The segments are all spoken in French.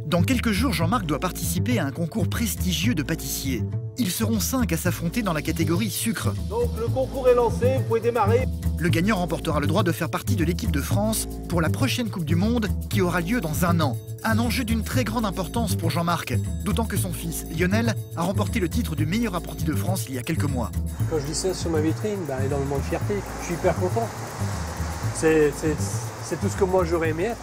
Dans quelques jours, Jean-Marc doit participer à un concours prestigieux de pâtissiers. Ils seront 5 à s'affronter dans la catégorie sucre. Donc le concours est lancé, vous pouvez démarrer. Le gagnant remportera le droit de faire partie de l'équipe de France pour la prochaine Coupe du Monde qui aura lieu dans un an. Un enjeu d'une très grande importance pour Jean-Marc, d'autant que son fils Lionel a remporté le titre du meilleur apprenti de France il y a quelques mois. Quand je dis ça sur ma vitrine, énormément de fierté. Je suis hyper content. C'est tout ce que moi j'aurais aimé être.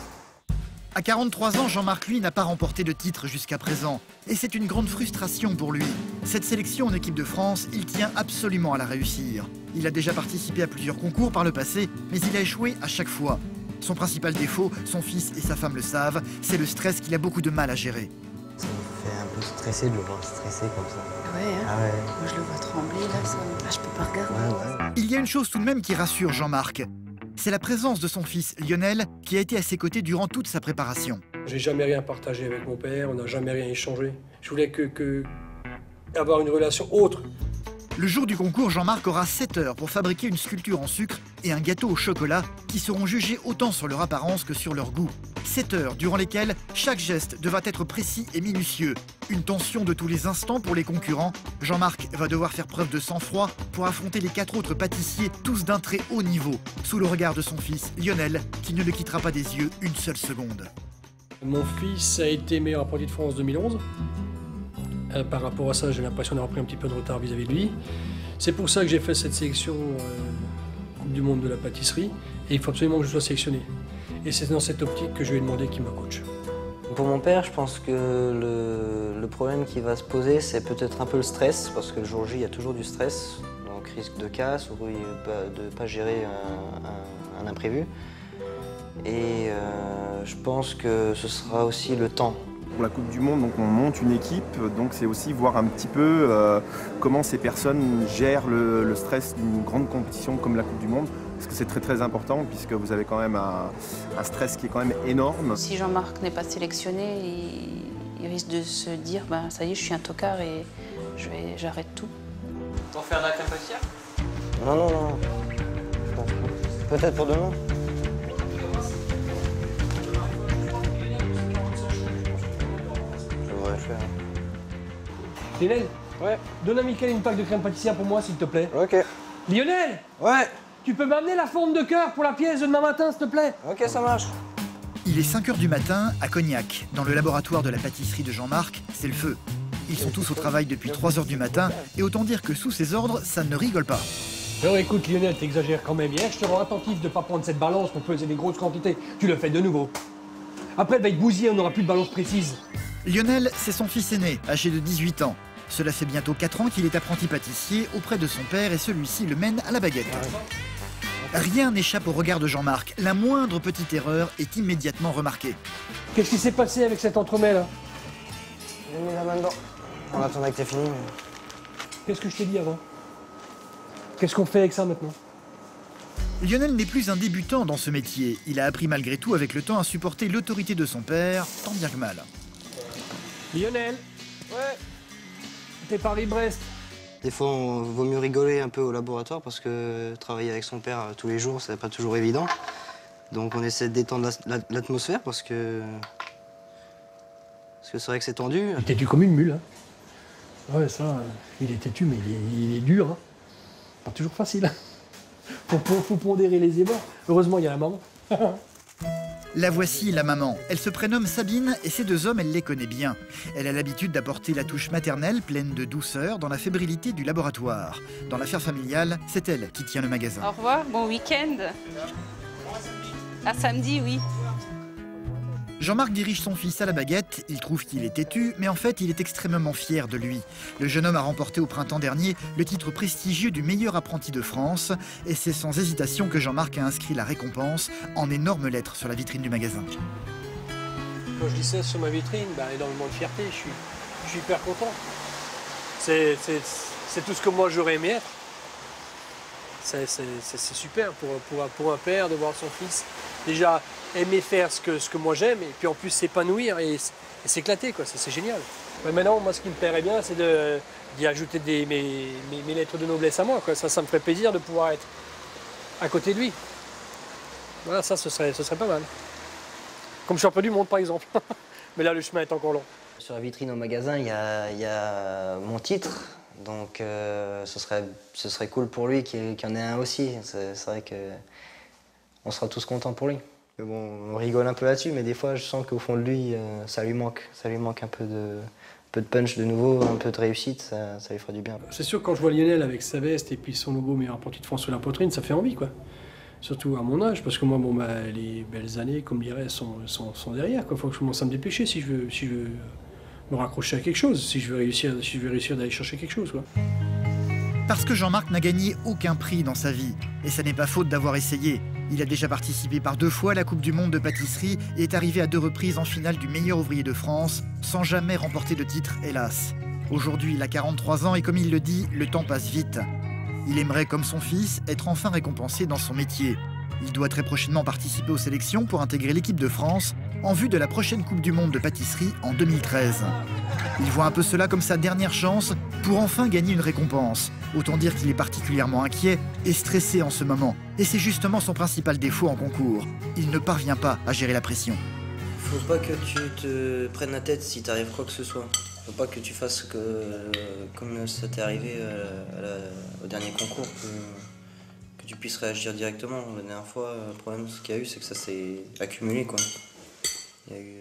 À 43 ans, Jean-Marc, lui, n'a pas remporté de titre jusqu'à présent. Et c'est une grande frustration pour lui. Cette sélection en équipe de France, il tient absolument à la réussir. Il a déjà participé à plusieurs concours par le passé, mais il a échoué à chaque fois. Son principal défaut, son fils et sa femme le savent, c'est le stress qu'il a beaucoup de mal à gérer. Ça me fait un peu stresser de le voir stressé comme ça. Ouais, hein. Ah ouais. Moi je le vois trembler là, ça... je peux pas regarder. Ouais. Il y a une chose tout de même qui rassure Jean-Marc. C'est la présence de son fils Lionel qui a été à ses côtés durant toute sa préparation. J'ai jamais rien partagé avec mon père, on n'a jamais rien échangé. Je voulais avoir une relation autre. Le jour du concours, Jean-Marc aura 7 heures pour fabriquer une sculpture en sucre et un gâteau au chocolat qui seront jugés autant sur leur apparence que sur leur goût. 7 heures durant lesquelles chaque geste devra être précis et minutieux. Une tension de tous les instants pour les concurrents. Jean-Marc va devoir faire preuve de sang-froid pour affronter les 4 autres pâtissiers, tous d'un très haut niveau, sous le regard de son fils Lionel, qui ne le quittera pas des yeux une seule seconde. Mon fils a été meilleur apprenti de France 2011. Par rapport à ça, j'ai l'impression d'avoir pris un petit peu de retard vis-à-vis de lui. C'est pour ça que j'ai fait cette sélection Coupe du Monde de la pâtisserie. Et il faut absolument que je sois sélectionné. Et c'est dans cette optique que je lui ai demandé qu'il me coach. Pour mon père, je pense que le problème qui va se poser, c'est peut-être un peu le stress, parce que le jour J, il y a toujours du stress, donc risque de casse ou de ne pas gérer un imprévu. Et je pense que ce sera aussi le temps. Pour la Coupe du Monde, donc on monte une équipe, donc c'est aussi voir un petit peu comment ces personnes gèrent le stress d'une grande compétition comme la Coupe du Monde, parce que c'est très très important puisque vous avez quand même un stress qui est quand même énorme. Si Jean-Marc n'est pas sélectionné, il risque de se dire ça y est, je suis un tocard et j'arrête tout. T'en fais un à crème pâtissière? Non. Peut-être pour demain. Lionel, Ouais. donne à Mickaël une pack de crème pâtissière pour moi, s'il te plaît. Ok. Lionel, Ouais. tu peux m'amener la forme de cœur pour la pièce de demain matin, s'il te plaît? Ok, ça marche. Il est 5 heures du matin à Cognac. Dans le laboratoire de la pâtisserie de Jean-Marc, c'est le feu. Ils sont tous au travail depuis 3 heures du matin et autant dire que sous ses ordres, ça ne rigole pas. Alors écoute Lionel, t'exagères quand même. Hier, je te rends attentif de ne pas prendre cette balance pour peser des grosses quantités. Tu le fais de nouveau. Après, elle va être bousillée, on n'aura plus de balance précise. Lionel, c'est son fils aîné, âgé de 18 ans. Cela fait bientôt 4 ans qu'il est apprenti pâtissier auprès de son père et celui-ci le mène à la baguette. Rien n'échappe au regard de Jean-Marc. La moindre petite erreur est immédiatement remarquée. Qu'est-ce qui s'est passé avec cet entremets là? J'ai mis la main dedans. On attendait que t'aies fini. Qu'est-ce que je t'ai dit avant? Qu'est-ce qu'on fait avec ça maintenant? Lionel n'est plus un débutant dans ce métier. Il a appris malgré tout avec le temps à supporter l'autorité de son père, tant bien que mal. Lionel? Ouais. T'es Paris-Brest. Des fois, on vaut mieux rigoler un peu au laboratoire parce que travailler avec son père tous les jours, c'est pas toujours évident. Donc on essaie de détendre l'atmosphère parce que c'est vrai que c'est tendu. Il est têtu comme une mule. Hein. Ouais, ça, il est têtu, mais il est dur. Hein. Pas toujours facile. Faut pondérer les ébats. Heureusement, il y a la maman. La voici, la maman. Elle se prénomme Sabine et ces 2 hommes, elle les connaît bien. Elle a l'habitude d'apporter la touche maternelle pleine de douceur dans la fébrilité du laboratoire. Dans l'affaire familiale, c'est elle qui tient le magasin. Au revoir, bon week-end. À samedi, oui. Jean-Marc dirige son fils à la baguette, il trouve qu'il est têtu, mais en fait il est extrêmement fier de lui. Le jeune homme a remporté au printemps dernier le titre prestigieux du meilleur apprenti de France, et c'est sans hésitation que Jean-Marc a inscrit la récompense en énormes lettres sur la vitrine du magasin. Quand je dis ça sur ma vitrine, énormément de fierté, je suis hyper content. C'est tout ce que moi j'aurais aimé être. C'est super pour un père de voir son fils déjà aimer faire ce que moi j'aime et puis en plus s'épanouir et s'éclater, quoi. C'est génial. Mais maintenant, moi, ce qui me plairait bien, c'est d'y ajouter mes lettres de noblesse à moi, quoi. Ça me ferait plaisir de pouvoir être à côté de lui. Voilà, ça, ce serait pas mal. Comme champion du monde, par exemple. Mais là, le chemin est encore long. Sur la vitrine au magasin, il y a mon titre. Donc ce serait cool pour lui qu'il y en ait un aussi. C'est vrai qu'on sera tous contents pour lui. Mais bon, on rigole un peu là-dessus, mais des fois je sens qu'au fond de lui, ça lui manque un peu de punch de nouveau, un peu de réussite, ça lui fera du bien. C'est sûr, quand je vois Lionel avec sa veste et puis son logo meilleur apprenti de France sur la poitrine, ça fait envie, quoi. Surtout à mon âge, parce que moi, bon, les belles années, comme dirait, sont derrière. Il faut que je commence à me dépêcher si je veux me raccrocher à quelque chose, si je veux réussir d'aller chercher quelque chose, quoi. Parce que Jean-Marc n'a gagné aucun prix dans sa vie. Et ça n'est pas faute d'avoir essayé. Il a déjà participé par 2 fois à la Coupe du Monde de pâtisserie et est arrivé à 2 reprises en finale du meilleur ouvrier de France, sans jamais remporter de titre, hélas. Aujourd'hui, il a 43 ans et comme il le dit, le temps passe vite. Il aimerait, comme son fils, être enfin récompensé dans son métier. Il doit très prochainement participer aux sélections pour intégrer l'équipe de France en vue de la prochaine Coupe du Monde de pâtisserie en 2013. Il voit un peu cela comme sa dernière chance pour enfin gagner une récompense. Autant dire qu'il est particulièrement inquiet et stressé en ce moment. Et c'est justement son principal défaut en concours. Il ne parvient pas à gérer la pression. Faut pas que tu te prennes la tête si t'arrive quoi que ce soit. Faut pas que tu fasses comme ça t'est arrivé au dernier concours, que tu puisses réagir directement. La dernière fois, le problème ce qu'il y a eu, c'est que ça s'est accumulé, quoi. Il y a eu,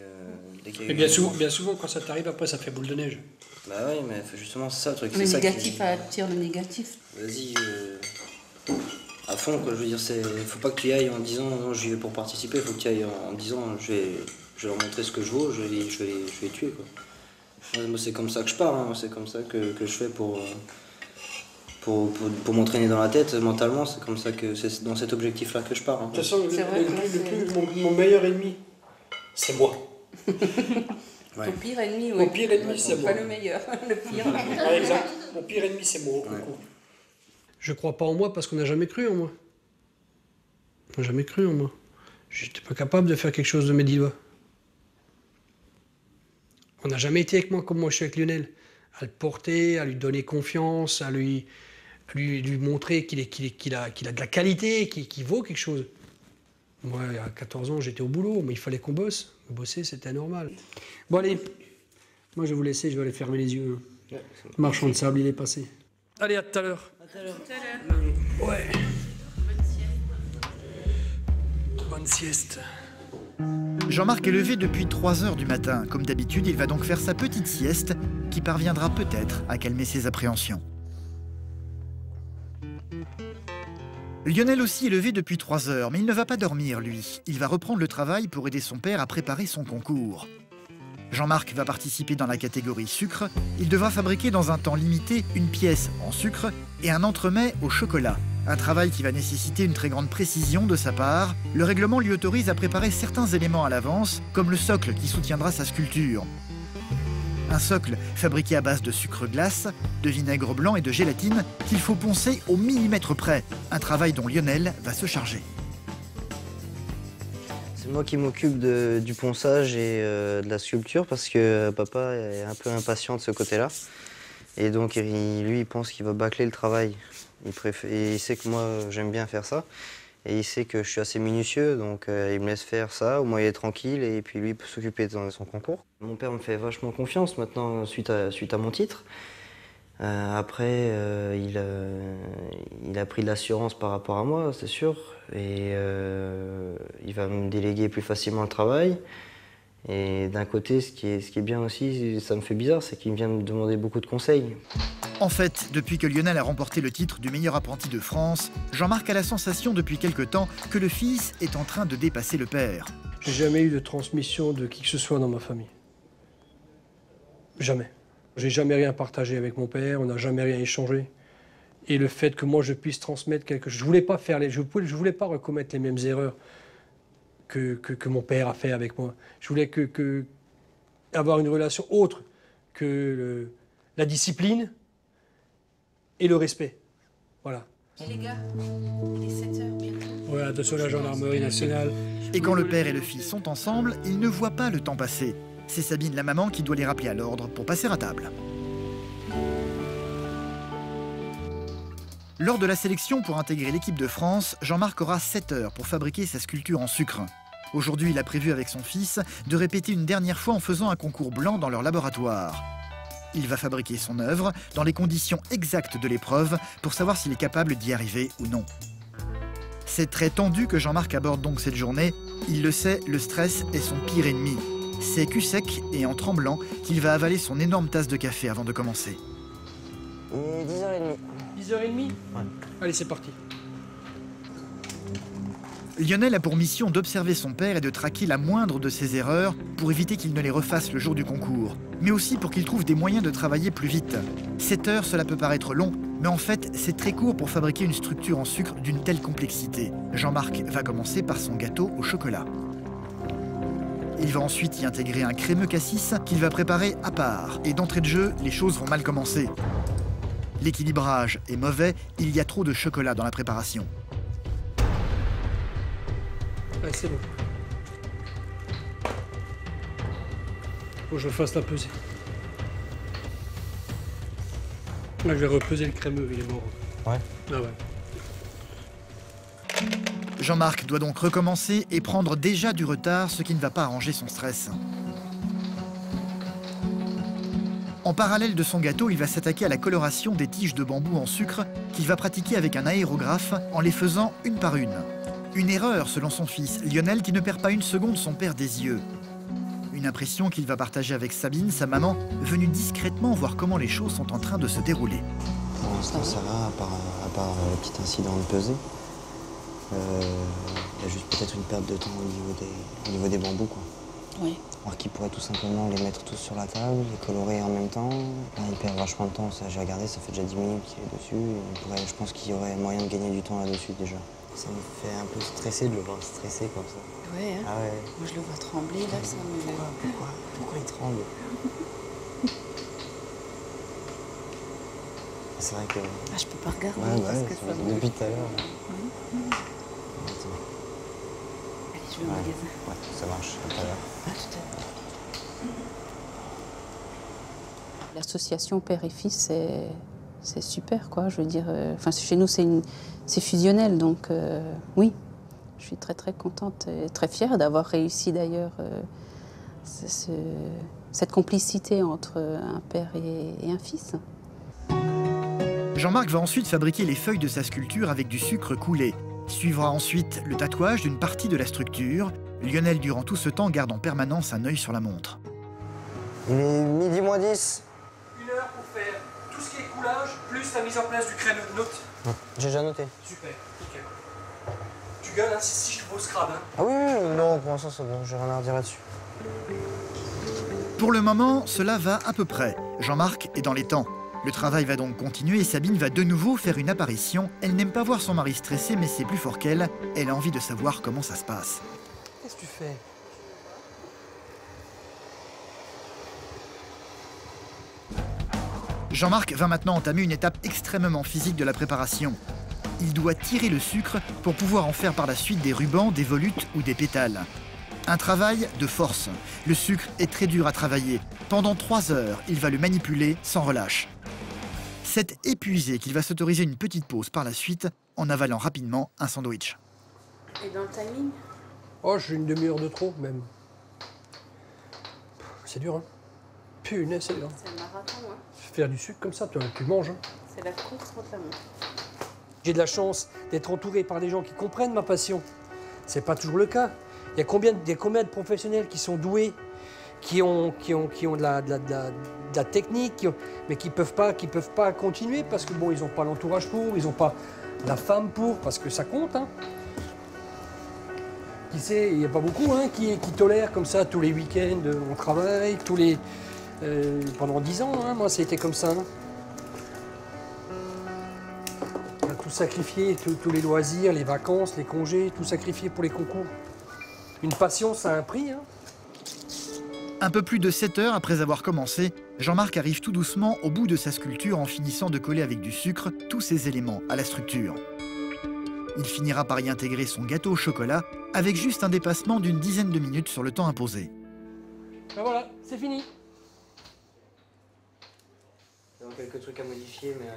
dès qu'il y a eu bien souvent, quand ça t'arrive, après, ça fait boule de neige. Bah oui, mais justement, c'est ça le truc. Le négatif attire le négatif. Vas-y, à fond, quoi. Je veux dire, faut pas que tu y ailles en disant non, j'y vais pour participer. Faut que tu y ailles en disant je vais leur montrer ce que je vaux, je vais les tuer, quoi. Moi, c'est comme ça que je pars, hein. C'est comme ça que je fais pour m'entraîner dans la tête mentalement. C'est comme ça que c'est dans cet objectif-là que je pars. Hein. De toute façon, mon meilleur ennemi, c'est moi. Ouais. Ton pire ennemi, oui. Mon pire ennemi, c'est moi. Pas le meilleur, le pire. Ouais, exact. Mon pire ennemi, c'est moi. Ouais. Je crois pas en moi parce qu'on n'a jamais cru en moi. On n'a jamais cru en moi. J'étais pas capable de faire quelque chose de mes 10 doigts. On n'a jamais été avec moi comme moi je suis avec Lionel. À le porter, à lui donner confiance, à lui montrer qu'il a de la qualité, qu'il vaut quelque chose. Moi, à 14 ans, j'étais au boulot, mais il fallait qu'on bosse. Bosser, c'était normal. Bon, allez, moi je vais vous laisser, je vais aller fermer les yeux. Ouais, marchand de sable, il est passé. Allez, à tout à l'heure. À tout à l'heure. Ouais. Bonne sieste. Jean-Marc est levé depuis 3 h du matin. Comme d'habitude, il va donc faire sa petite sieste qui parviendra peut-être à calmer ses appréhensions. Lionel aussi est levé depuis 3 h, mais il ne va pas dormir, lui. Il va reprendre le travail pour aider son père à préparer son concours. Jean-Marc va participer dans la catégorie sucre. Il devra fabriquer dans un temps limité une pièce en sucre et un entremets au chocolat. Un travail qui va nécessiter une très grande précision de sa part. Le règlement lui autorise à préparer certains éléments à l'avance, comme le socle qui soutiendra sa sculpture. Un socle fabriqué à base de sucre glace, de vinaigre blanc et de gélatine qu'il faut poncer au millimètre près. Un travail dont Lionel va se charger. C'est moi qui m'occupe du ponçage et de la sculpture parce que papa est un peu impatient de ce côté-là. Et donc lui, il pense qu'il va bâcler le travail. Il sait que moi, j'aime bien faire ça. Et il sait que je suis assez minutieux, donc il me laisse faire ça, au moins il est tranquille, et puis lui il peut s'occuper de son concours. Mon père me fait vachement confiance maintenant suite à mon titre. Après, il a pris de l'assurance par rapport à moi, c'est sûr, et il va me déléguer plus facilement le travail. Et d'un côté, ce qui est bien aussi, ça me fait bizarre, c'est qu'il vient me demander beaucoup de conseils. En fait, depuis que Lionel a remporté le titre du meilleur apprenti de France, Jean-Marc a la sensation depuis quelque temps que le fils est en train de dépasser le père. J'ai jamais eu de transmission de qui que ce soit dans ma famille. Jamais. J'ai jamais rien partagé avec mon père, on n'a jamais rien échangé. Et le fait que moi je puisse transmettre quelque chose, je voulais pas recommettre les mêmes erreurs que mon père a fait avec moi. Je voulais avoir une relation autre que la discipline et le respect. Voilà. Et les gars, il est 7 h bientôt. Ouais, attention à la gendarmerie nationale. Et quand le père et le fils sont ensemble, ils ne voient pas le temps passer. C'est Sabine, la maman, qui doit les rappeler à l'ordre pour passer à table. Lors de la sélection pour intégrer l'équipe de France, Jean-Marc aura 7 heures pour fabriquer sa sculpture en sucre. Aujourd'hui, il a prévu avec son fils de répéter une dernière fois en faisant un concours blanc dans leur laboratoire. Il va fabriquer son œuvre dans les conditions exactes de l'épreuve pour savoir s'il est capable d'y arriver ou non. C'est très tendu que Jean-Marc aborde donc cette journée. Il le sait, le stress est son pire ennemi. C'est cul sec et en tremblant qu'il va avaler son énorme tasse de café avant de commencer. Et 10h30. 10h30 Ouais. Allez, c'est parti. Lionel a pour mission d'observer son père et de traquer la moindre de ses erreurs pour éviter qu'il ne les refasse le jour du concours, mais aussi pour qu'il trouve des moyens de travailler plus vite. 7 heures, cela peut paraître long, mais en fait, c'est très court pour fabriquer une structure en sucre d'une telle complexité. Jean-Marc va commencer par son gâteau au chocolat. Il va ensuite y intégrer un crémeux cassis qu'il va préparer à part. Et d'entrée de jeu, les choses vont mal commencer. L'équilibrage est mauvais, il y a trop de chocolat dans la préparation. Allez, c'est bon. Faut que je fasse la pesée. Là, je vais repeser le crémeux, il est mort. Ouais. Ah ouais. Jean-Marc doit donc recommencer et prendre déjà du retard, ce qui ne va pas arranger son stress. En parallèle de son gâteau, il va s'attaquer à la coloration des tiges de bambou en sucre qu'il va pratiquer avec un aérographe en les faisant une par une. Une erreur selon son fils, Lionel, qui ne perd pas une seconde son père des yeux. Une impression qu'il va partager avec Sabine, sa maman, venue discrètement voir comment les choses sont en train de se dérouler. Pour l'instant, ça va, à part le petit incident de pesée. Il y a juste peut-être une perte de temps au niveau des bambous, quoi. Oui. Alors qu'il pourrait tout simplement les mettre tous sur la table, les colorer en même temps. Là, il perd vachement de temps, ça j'ai regardé, ça fait déjà 10 minutes qu'il est dessus. Et je pense qu'il y aurait moyen de gagner du temps là-dessus déjà. Ça me fait un peu stresser de le voir stresser comme ça. Ouais, hein. Ah ouais. Moi, je le vois trembler, là, ça me... Pourquoi il tremble? C'est vrai que... Ah, je peux pas regarder Ouais, parce que ça me... depuis tout à l'heure. Allez, je vais au magasin. Ouais, ça marche, tout à l'heure. Ah, tout à l'heure. L'association père et fils, c'est super, quoi. Je veux dire, enfin, chez nous, c'est fusionnel, donc oui. Je suis très, très contente et très fière d'avoir réussi, d'ailleurs, cette complicité entre un père et un fils. Jean-Marc va ensuite fabriquer les feuilles de sa sculpture avec du sucre coulé. Suivra ensuite le tatouage d'une partie de la structure. Lionel, durant tout ce temps, garde en permanence un œil sur la montre. Il est midi moins 10. 1 heure pour faire tout ce qui est coulage, plus la mise en place du crémeux. Note. J'ai déjà noté. Super, nickel. Tu gueules, hein, si je te pose crade. Hein. Ah oui, non, pour l'instant c'est bon, j'ai rien à redire là-dessus. Pour le moment, cela va à peu près. Jean-Marc est dans les temps. Le travail va donc continuer et Sabine va de nouveau faire une apparition. Elle n'aime pas voir son mari stressé, mais c'est plus fort qu'elle. Elle a envie de savoir comment ça se passe. Qu'est-ce que tu fais? Jean-Marc va maintenant entamer une étape extrêmement physique de la préparation. Il doit tirer le sucre pour pouvoir en faire par la suite des rubans, des volutes ou des pétales. Un travail de force. Le sucre est très dur à travailler. Pendant 3 heures, il va le manipuler sans relâche. C'est épuisé qu'il va s'autoriser une petite pause par la suite en avalant rapidement un sandwich. Et dans le timing? Oh, j'ai une demi-heure de trop, même. C'est dur, hein? Punaise, c'est dur. C'est le marathon, hein? Faire du sucre comme ça, tu manges, hein? C'est la course contre la montre. J'ai de la chance d'être entouré par des gens qui comprennent ma passion. C'est pas toujours le cas. Il y a combien de professionnels qui sont doués, qui ont de la technique, mais qui peuvent pas continuer parce que bon, ils n'ont pas l'entourage pour, ils n'ont pas la femme pour, parce que ça compte, hein. Qui sait, il n'y a pas beaucoup, hein, qui tolèrent comme ça tous les week-ends, on travaille, pendant 10 ans, hein, moi, ça a été comme ça. Hein. On a tout sacrifié, tous les loisirs, les vacances, les congés, tout sacrifié pour les concours. Une passion, ça a un prix. Hein. Un peu plus de 7 heures après avoir commencé, Jean-Marc arrive tout doucement au bout de sa sculpture en finissant de coller avec du sucre tous ses éléments à la structure. Il finira par y intégrer son gâteau au chocolat avec juste un dépassement d'une dizaine de minutes sur le temps imposé. Ben voilà, c'est fini. Il y a quelques trucs à modifier, mais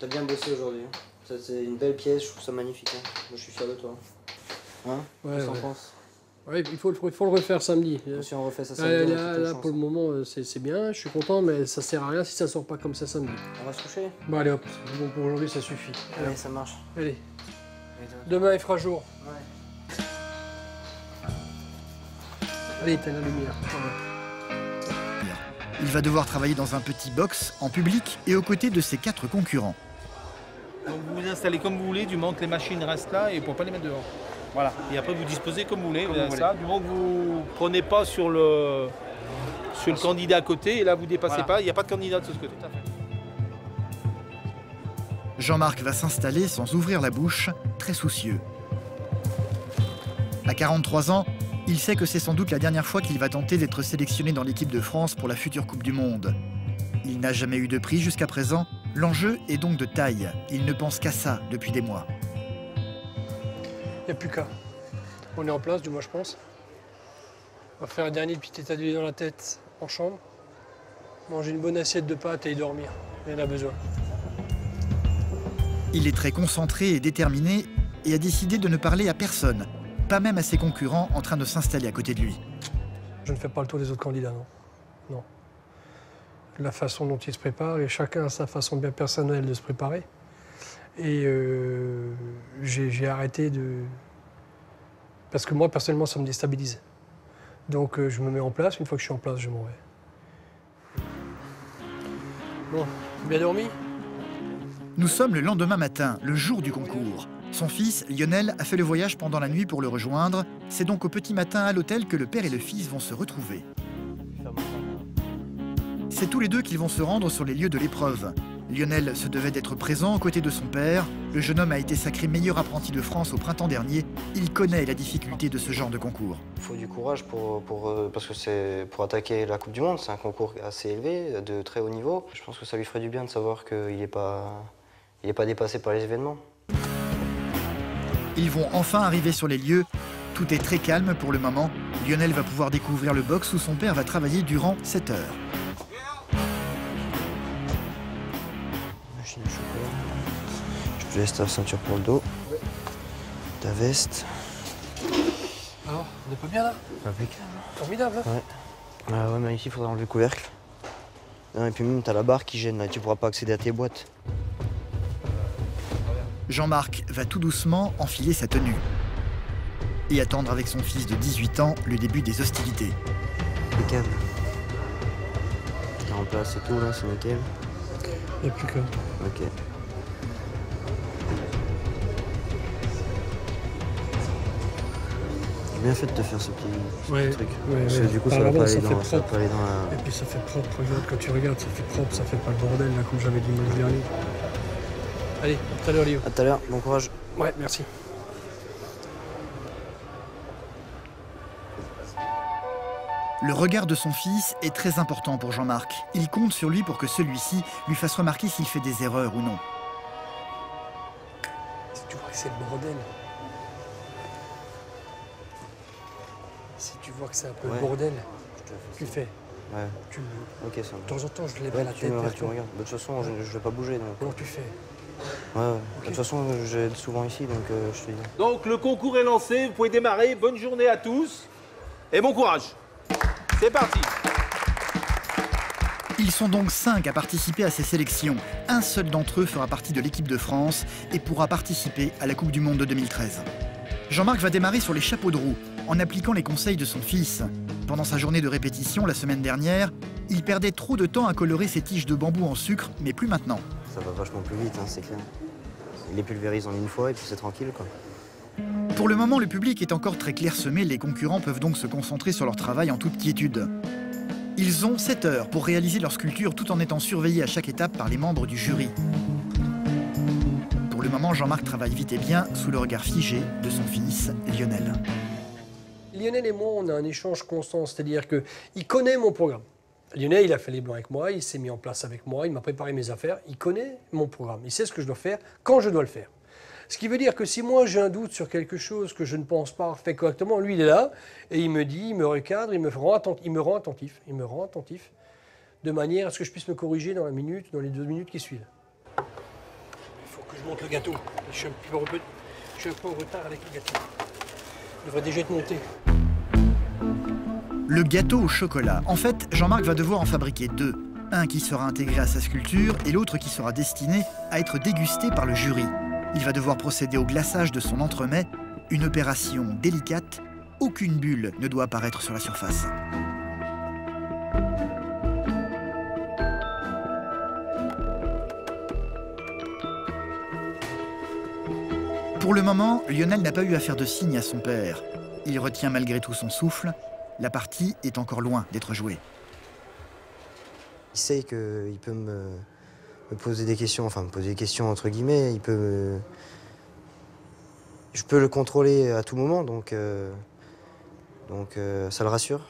t'as bien bossé aujourd'hui. Ça, c'est une belle pièce, je trouve ça magnifique. Hein. Moi, je suis fier de toi. Hein? Ouais, Qu'est-ce que ouais. t'en penses? Ouais, il faut le refaire samedi. Si on refait ça samedi, on a Là, toute pour le chance. moment, c'est bien, je suis content, mais ça sert à rien si ça sort pas comme ça samedi. On va se coucher? Bon, allez hop, bon, pour aujourd'hui, ça suffit. Allez, ça marche. Allez, demain, il fera jour. Ouais. Allez, éteins la lumière. Voilà. Il va devoir travailler dans un petit box, en public et aux côtés de ses 4 concurrents. Donc vous vous installez comme vous voulez, du moment que les machines restent là et pour pas les mettre dehors. Voilà. Et après vous disposez comme vous voulez. Vous avez ça. Du moment que vous ne prenez pas sur le candidat à côté, et là vous dépassez pas, il n'y a pas de candidat de ce côté. Jean-Marc va s'installer sans ouvrir la bouche, très soucieux. À 43 ans, il sait que c'est sans doute la dernière fois qu'il va tenter d'être sélectionné dans l'équipe de France pour la future Coupe du Monde. Il n'a jamais eu de prix jusqu'à présent, l'enjeu est donc de taille. Il ne pense qu'à ça depuis des mois. Il n'y a plus qu'à. On est en place, du moins je pense. On va faire un dernier petit état d'huile dans la tête en chambre. Manger une bonne assiette de pâtes et y dormir. Il en a besoin. Il est très concentré et déterminé et a décidé de ne parler à personne, pas même à ses concurrents en train de s'installer à côté de lui. Je ne fais pas le tour des autres candidats, non. Non. La façon dont ils se préparent, et chacun a sa façon bien personnelle de se préparer. Et j'ai arrêté de... Parce que moi, personnellement, ça me déstabilise. Donc je me mets en place, une fois que je suis en place, je m'en vais. Bon, bien dormi? Nous sommes le lendemain matin, le jour du concours. Son fils, Lionel, a fait le voyage pendant la nuit pour le rejoindre. C'est donc au petit matin à l'hôtel que le père et le fils vont se retrouver. C'est tous les deux qu'ils vont se rendre sur les lieux de l'épreuve. Lionel se devait d'être présent aux côtés de son père. Le jeune homme a été sacré meilleur apprenti de France au printemps dernier. Il connaît la difficulté de ce genre de concours. Il faut du courage parce que c'est pour attaquer la Coupe du Monde. C'est un concours assez élevé, de très haut niveau. Je pense que ça lui ferait du bien de savoir qu'il n'est pas dépassé par les événements. Ils vont enfin arriver sur les lieux. Tout est très calme pour le moment. Lionel va pouvoir découvrir le box où son père va travailler durant 7 heures. Machine à chocolat. Je te laisse ta ceinture pour le dos. Ta veste. Alors, on n'est pas bien là? Impeccable. Formidable, hein? Ouais. Ah ouais, mais ici, il faudra enlever le couvercle. Non, et puis même, t'as la barre qui gêne là, tu pourras pas accéder à tes boîtes. Jean-Marc va tout doucement enfiler sa tenue et attendre avec son fils de 18 ans le début des hostilités. Impeccable. T'es en place et tout, là, c'est nickel. Il n'y a plus que... Ok. J'ai bien fait de te faire ce petit Ouais, truc. ouais, Parce que ouais. du coup, ça Par va là-bas, pas ça aller fait dans, ça va propre. pas aller dans la... Et puis ça fait propre, regarde, quand tu regardes, ça fait propre, ça fait pas le bordel là, comme j'avais dit dimanche dernier. Allez, à tout à l'heure, Léo. À tout à l'heure, bon courage. Ouais, merci. Le regard de son fils est très important pour Jean-Marc. Il compte sur lui pour que celui-ci lui fasse remarquer s'il fait des erreurs ou non. Si tu vois que c'est le bordel. Si tu vois que c'est un peu le Ouais. bordel, Je te fais tu ça. fais. Ouais, Tu... ok, ça De va. temps en temps, je lève Ouais, la tu tête me vers tu toi. regardes. De toute façon, je vais pas bouger, donc... Comment tu fais? Ouais, ouais. De toute façon, j'aide souvent ici, donc je te dis. Donc le concours est lancé, vous pouvez démarrer. Bonne journée à tous et bon courage. C'est parti. Ils sont donc 5 à participer à ces sélections. Un seul d'entre eux fera partie de l'équipe de France et pourra participer à la Coupe du Monde de 2013. Jean-Marc va démarrer sur les chapeaux de roue, en appliquant les conseils de son fils. Pendant sa journée de répétition la semaine dernière, il perdait trop de temps à colorer ses tiges de bambou en sucre, mais plus maintenant. Ça va vachement plus vite, hein, c'est clair. Il les pulvérise en une fois et puis c'est tranquille, quoi. Pour le moment, le public est encore très clairsemé, les concurrents peuvent donc se concentrer sur leur travail en toute quiétude. Ils ont 7 heures pour réaliser leur sculpture tout en étant surveillés à chaque étape par les membres du jury. Pour le moment, Jean-Marc travaille vite et bien sous le regard figé de son fils, Lionel. Lionel et moi, on a un échange constant, c'est-à-dire qu'il connaît mon programme. Lionel, il a fait les blancs avec moi, il s'est mis en place avec moi, il m'a préparé mes affaires, il connaît mon programme, il sait ce que je dois faire, quand je dois le faire. Ce qui veut dire que si moi j'ai un doute sur quelque chose que je ne pense pas faire correctement, lui il est là et il me dit, il me recadre, il me rend attentif, de manière à ce que je puisse me corriger dans la minute, dans les 2 minutes qui suivent. Il faut que je monte le gâteau. Je suis un peu en retard avec le gâteau. Il devrait déjà être monté. Le gâteau au chocolat. En fait, Jean-Marc va devoir en fabriquer deux. Un qui sera intégré à sa sculpture et l'autre qui sera destiné à être dégusté par le jury. Il va devoir procéder au glaçage de son entremets, une opération délicate. Aucune bulle ne doit apparaître sur la surface. Pour le moment, Lionel n'a pas eu à faire de signe à son père. Il retient malgré tout son souffle. La partie est encore loin d'être jouée. Il sait qu'il peut me poser des questions, enfin me poser des questions entre guillemets, je peux le contrôler à tout moment, donc ça le rassure.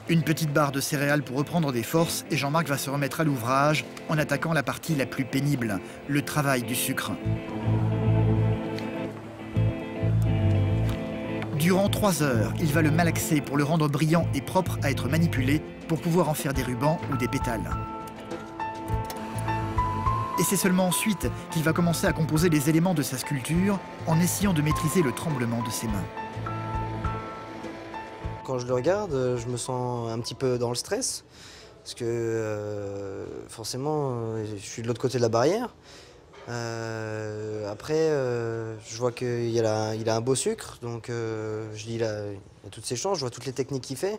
Une petite barre de céréales pour reprendre des forces et Jean-Marc va se remettre à l'ouvrage en attaquant la partie la plus pénible, le travail du sucre. Durant 3 heures, il va le malaxer pour le rendre brillant et propre à être manipulé pour pouvoir en faire des rubans ou des pétales. Et c'est seulement ensuite qu'il va commencer à composer les éléments de sa sculpture en essayant de maîtriser le tremblement de ses mains. Quand je le regarde, je me sens un petit peu dans le stress, parce que forcément, je suis de l'autre côté de la barrière. Après, je vois qu'il a un beau sucre, donc je dis il a toutes ses chances, je vois toutes les techniques qu'il fait.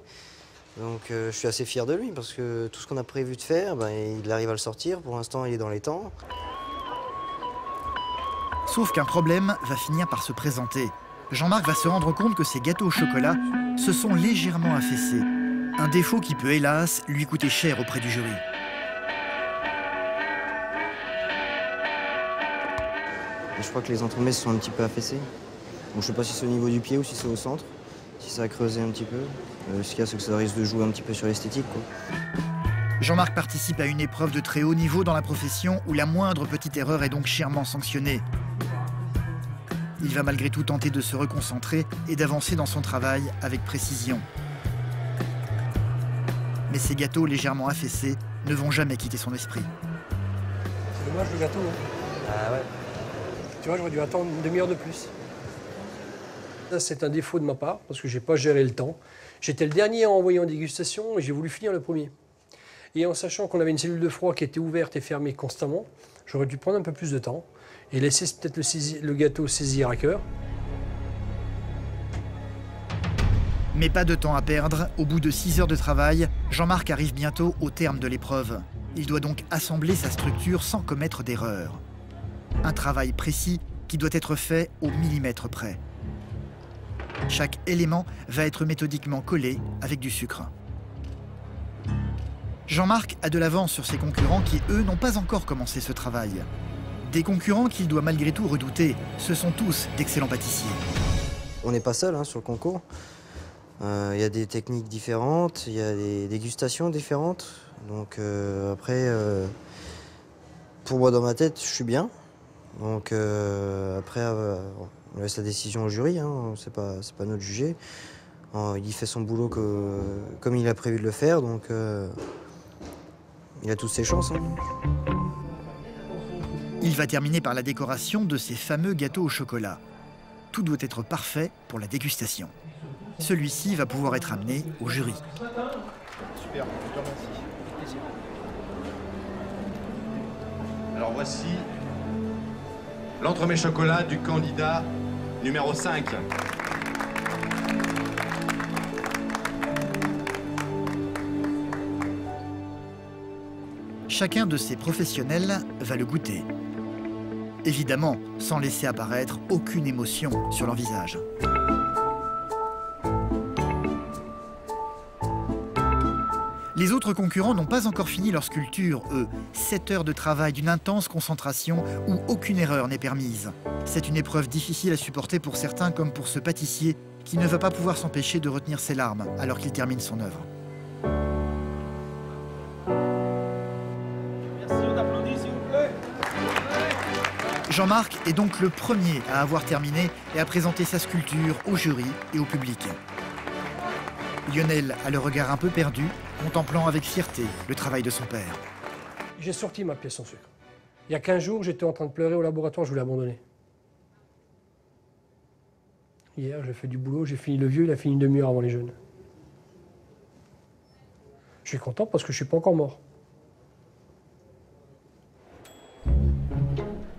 Donc je suis assez fier de lui, parce que tout ce qu'on a prévu de faire, ben, il arrive à le sortir. Pour l'instant, il est dans les temps. Sauf qu'un problème va finir par se présenter. Jean-Marc va se rendre compte que ses gâteaux au chocolat se sont légèrement affaissés. Un défaut qui peut, hélas, lui coûter cher auprès du jury. Je crois que les entremets se sont un petit peu affaissés. Bon, je ne sais pas si c'est au niveau du pied ou si c'est au centre, si ça a creusé un petit peu. Ce qu'il y a, c'est que ça risque de jouer un petit peu sur l'esthétique, quoi. Jean-Marc participe à une épreuve de très haut niveau dans la profession où la moindre petite erreur est donc chèrement sanctionnée. Il va malgré tout tenter de se reconcentrer et d'avancer dans son travail avec précision. Mais ces gâteaux légèrement affaissés ne vont jamais quitter son esprit. C'est dommage le gâteau, hein. Ah ouais. Tu vois, j'aurais dû attendre une demi-heure de plus. Ça, c'est un défaut de ma part, parce que je n'ai pas géré le temps. J'étais le dernier à envoyer en dégustation et j'ai voulu finir le premier. Et en sachant qu'on avait une cellule de froid qui était ouverte et fermée constamment, j'aurais dû prendre un peu plus de temps et laisser peut-être le gâteau saisir à cœur. Mais pas de temps à perdre. Au bout de 6 heures de travail, Jean-Marc arrive bientôt au terme de l'épreuve. Il doit donc assembler sa structure sans commettre d'erreur. Un travail précis qui doit être fait au millimètre près. Chaque élément va être méthodiquement collé avec du sucre. Jean-Marc a de l'avance sur ses concurrents qui, eux, n'ont pas encore commencé ce travail. Des concurrents qu'il doit malgré tout redouter. Ce sont tous d'excellents pâtissiers. On n'est pas seul hein, sur le concours. Il y a des techniques différentes, il y a des dégustations différentes. Donc après, pour moi dans ma tête, je suis bien. Donc après, on laisse la décision au jury, hein, c'est pas nous de juger. Il fait son boulot comme il a prévu de le faire, donc il a toutes ses chances. Hein. Il va terminer par la décoration de ces fameux gâteaux au chocolat. Tout doit être parfait pour la dégustation. Celui-ci va pouvoir être amené au jury. Super, je te remercie. Alors voici l'entremets chocolat du candidat numéro 5. Chacun de ces professionnels va le goûter. Évidemment, sans laisser apparaître aucune émotion sur leur visage. Les autres concurrents n'ont pas encore fini leur sculpture, eux. 7 heures de travail d'une intense concentration où aucune erreur n'est permise. C'est une épreuve difficile à supporter pour certains comme pour ce pâtissier qui ne va pas pouvoir s'empêcher de retenir ses larmes alors qu'il termine son œuvre. Merci, on applaudit s'il vous plaît. Jean-Marc est donc le premier à avoir terminé et à présenter sa sculpture au jury et au public. Lionel a le regard un peu perdu, contemplant avec fierté le travail de son père. J'ai sorti ma pièce en sucre. Il y a 15 jours, j'étais en train de pleurer au laboratoire, je voulais abandonner. Hier, j'ai fait du boulot, j'ai fini le vieux, il a fini une demi-heure avant les jeunes. Je suis content parce que je suis pas encore mort.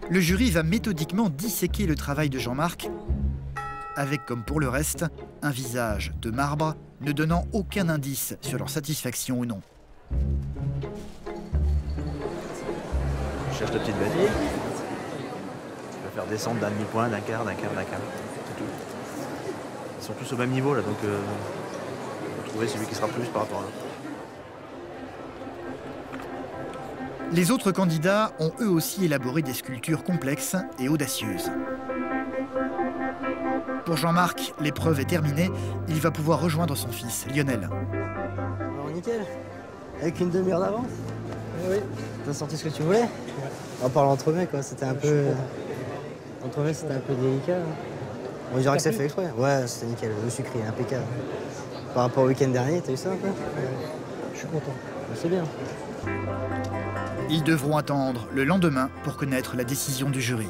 Le jury va méthodiquement disséquer le travail de Jean-Marc, avec, comme pour le reste, un visage de marbre ne donnant aucun indice sur leur satisfaction ou non. Je cherche de petites bêtes. Je vais faire descendre d'un demi-point, d'un quart, d'un quart, d'un quart. C'est tout. Ils sont tous au même niveau là, donc on va trouver celui qui sera plus par rapport à l'autre. Les autres candidats ont eux aussi élaboré des sculptures complexes et audacieuses. Pour Jean-Marc, l'épreuve est terminée. Il va pouvoir rejoindre son fils, Lionel. Alors nickel, avec une demi-heure d'avance. Oui. T'as sorti ce que tu voulais? On parle entremets quoi, c'était un peu... Entremets c'était un peu délicat. On dirait que c'est fait exprès. Ouais, c'était nickel, le sucré, impeccable. Par rapport au week-end dernier, t'as eu ça un peu? Je suis content. C'est bien. Ils devront attendre le lendemain pour connaître la décision du jury.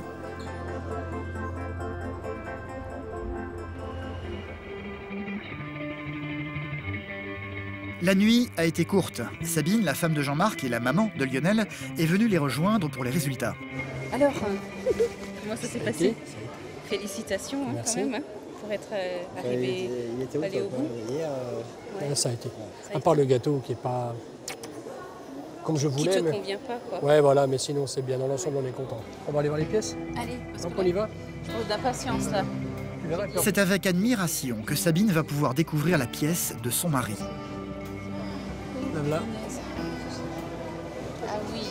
La nuit a été courte. Sabine, la femme de Jean-Marc et la maman de Lionel, est venue les rejoindre pour les résultats. Alors, comment ça s'est passé? Félicitations quand même hein, pour être arrivé aller au bout. Hier, ouais, ça a été. À part le gâteau qui est pas comme je voulais. Qui te convient pas quoi. Ouais voilà, mais sinon c'est bien. Dans l'ensemble on est content. On va aller voir les pièces? Allez, parce donc que on y va? Je trouve d'impatience là. C'est avec admiration que Sabine va pouvoir découvrir la pièce de son mari. Là. Ah oui.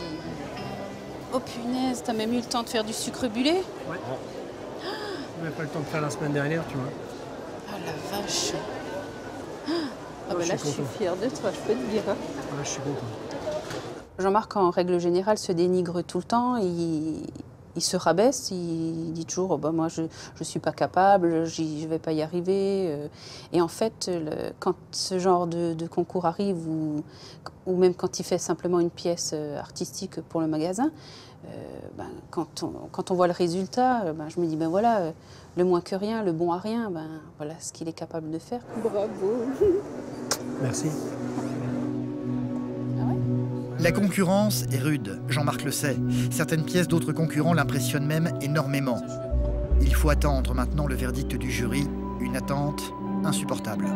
Oh punaise, t'as même eu le temps de faire du sucre bulé? Ouais. On n'avait pas le temps de faire la semaine dernière, tu vois. Ah la vache. Ah bah là je suis fière de toi, je peux te dire. Hein. Ouais, je suis content. Jean-Marc, en règle générale, se dénigre tout le temps. Il se rabaisse, il dit toujours oh, bah, moi je ne suis pas capable, je ne vais pas y arriver. Et en fait, quand ce genre de concours arrive, ou même quand il fait simplement une pièce artistique pour le magasin, quand on voit le résultat, je me dis ben voilà, le moins que rien, le bon à rien, voilà ce qu'il est capable de faire. Bravo. Merci. La concurrence est rude, Jean-Marc le sait. Certaines pièces d'autres concurrents l'impressionnent même énormément. Il faut attendre maintenant le verdict du jury, une attente insupportable.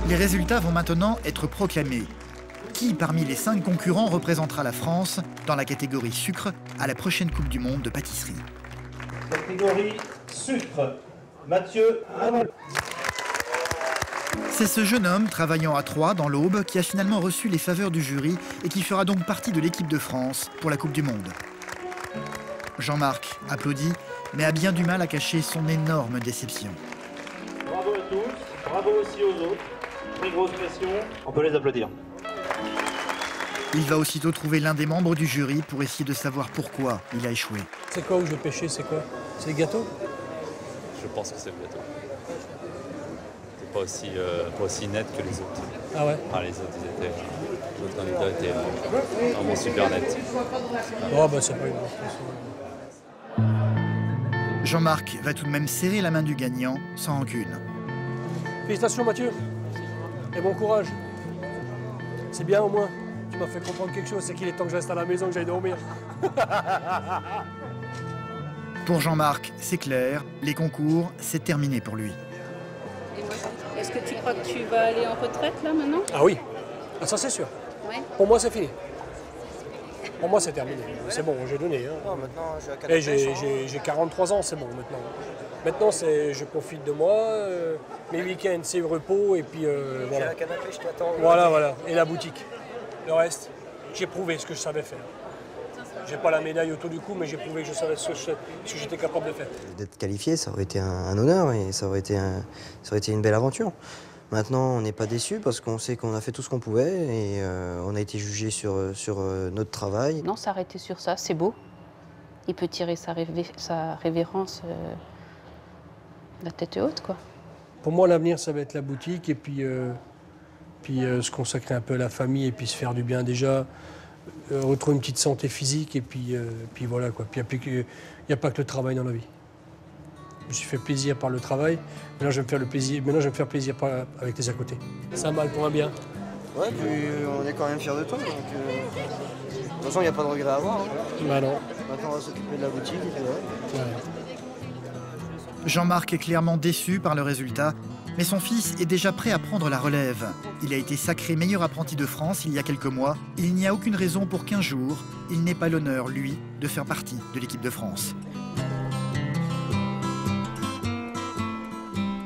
Les résultats vont maintenant être proclamés. Qui parmi les 5 concurrents représentera la France dans la catégorie sucre à la prochaine Coupe du Monde de pâtisserie? Catégorie sucre, Mathieu Ramol. C'est ce jeune homme travaillant à Troyes dans l'Aube qui a finalement reçu les faveurs du jury et qui fera donc partie de l'équipe de France pour la Coupe du Monde. Jean-Marc applaudit, mais a bien du mal à cacher son énorme déception. Bravo à tous, bravo aussi aux autres. Très grosse pression, on peut les applaudir. Il va aussitôt trouver l'un des membres du jury pour essayer de savoir pourquoi il a échoué. C'est quoi où je vais pêcher, c'est quoi? C'est le gâteau? Je pense que c'est le gâteau. Pas aussi net que les autres. Ah ouais? Ah, les autres candidats étaient vraiment super nets. Oh bah c'est pas une question. Jean-Marc va tout de même serrer la main du gagnant sans rancune. Félicitations Mathieu. Et bon courage. C'est bien au moins. Tu m'as fait comprendre quelque chose, c'est qu'il est temps que je reste à la maison, que j'aille dormir. Pour Jean-Marc, c'est clair, les concours, c'est terminé pour lui. Est-ce que tu crois que tu vas aller en retraite là maintenant? Ah oui, ah, ça c'est sûr. Ouais. Pour moi c'est fini. Pour moi c'est terminé. C'est bon, j'ai donné. Hein. Non, maintenant j'ai 43 ans, c'est bon maintenant. Maintenant je profite de moi, mes week-ends c'est le repos et puis voilà. La canapé, je t'attends. Voilà, et la boutique. Le reste, j'ai prouvé ce que je savais faire. J'ai pas la médaille autour du cou, mais j'ai prouvé que je savais ce que j'étais capable de faire. D'être qualifié, ça aurait été un honneur et ça aurait été une belle aventure. Maintenant, on n'est pas déçus parce qu'on sait qu'on a fait tout ce qu'on pouvait et on a été jugé sur notre travail. Non, s'arrêter sur ça, c'est beau. Il peut tirer sa révérence la tête haute, quoi. Pour moi, l'avenir, ça va être la boutique et puis se consacrer un peu à la famille et puis se faire du bien déjà. retrouver une petite santé physique et puis voilà quoi. Puis il n'y a pas que le travail dans la vie. Je me suis fait plaisir par le travail, maintenant je vais me faire plaisir avec les à côté. C'est un mal pour un bien. Ouais, puis on est quand même fiers de toi, donc de toute façon il n'y a pas de regret à avoir. Hein. Bah non. Maintenant on va s'occuper de la boutique et puis ouais. Jean-Marc est clairement déçu par le résultat, mais son fils est déjà prêt à prendre la relève. Il a été sacré meilleur apprenti de France il y a quelques mois. Il n'y a aucune raison pour qu'un jour, il n'ait pas l'honneur, lui, de faire partie de l'équipe de France.